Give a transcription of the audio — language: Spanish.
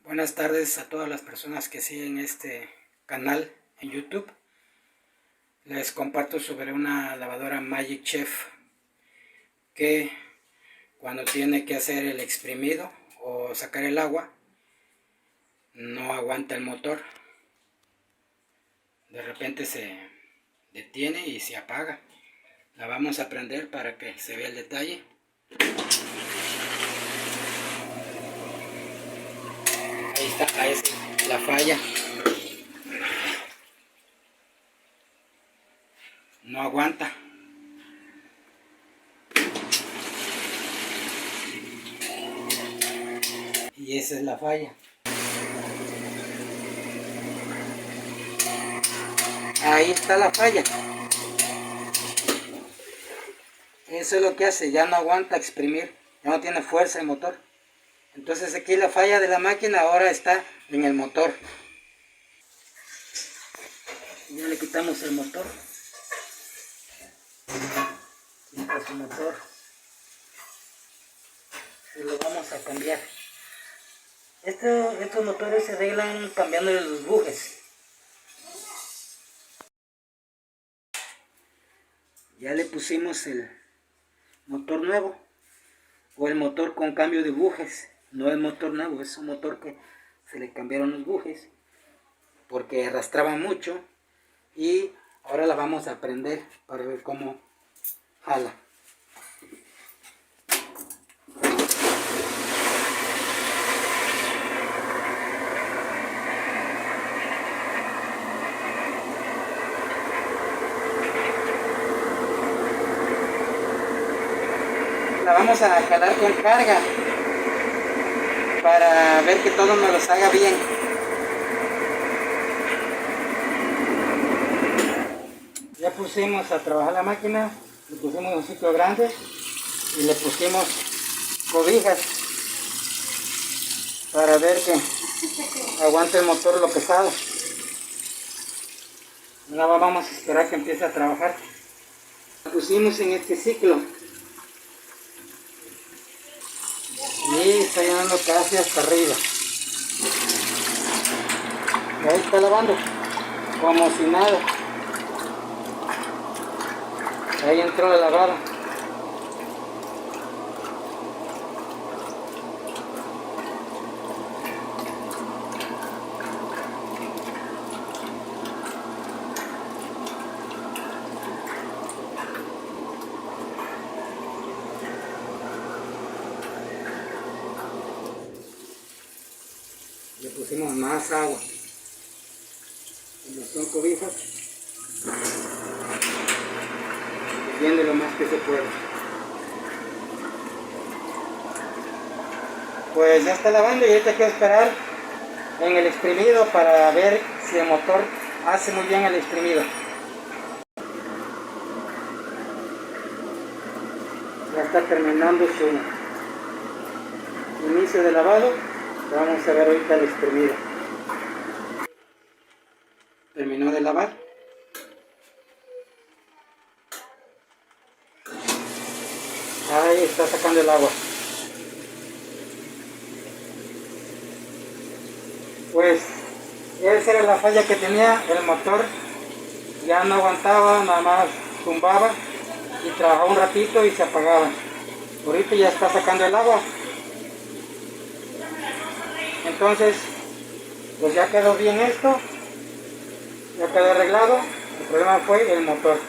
Buenas tardes a todas las personas que siguen este canal en YouTube. Les comparto sobre una lavadora Magic Chef que cuando tiene que hacer el exprimido o sacar el agua no aguanta el motor. De repente se detiene y se apaga. La vamos a prender para que se vea el detalle. Ahí es la falla. No aguanta. Y esa es la falla. Ahí está la falla. Eso es lo que hace, ya no aguanta exprimir, ya no tiene fuerza el motor. Entonces aquí la falla de la máquina ahora está en el motor. Ya le quitamos el motor. Este es su motor. Y lo vamos a cambiar. Estos motores se arreglan cambiándole los bujes. Ya le pusimos el motor nuevo, o el motor con cambio de bujes. No es motor nuevo, es un motor que se le cambiaron los bujes porque arrastraba mucho, y ahora la vamos a prender para ver cómo jala. La vamos a jalar con carga para ver que todo nos lo haga bien. Ya pusimos a trabajar la máquina, le pusimos un ciclo grande y le pusimos cobijas para ver que aguante el motor lo pesado. Ahora vamos a esperar que empiece a trabajar. La pusimos en este ciclo y está llenando casi hasta arriba. Y ahí está lavando como si nada. Ahí entró la lavada. Le pusimos más agua. Como son cobijas, viendo lo más que se puede. Pues ya está lavando y ahorita hay que esperar en el exprimido para ver si el motor hace muy bien el exprimido. Ya está terminando su inicio de lavado. Vamos a ver ahorita el exprimido. Terminó de lavar. Ahí está sacando el agua. Pues esa era la falla que tenía el motor. Ya no aguantaba, nada más tumbaba y trabajaba un ratito y se apagaba. Ahorita ya está sacando el agua. Entonces pues ya quedó bien esto, ya quedó arreglado. El problema fue el motor.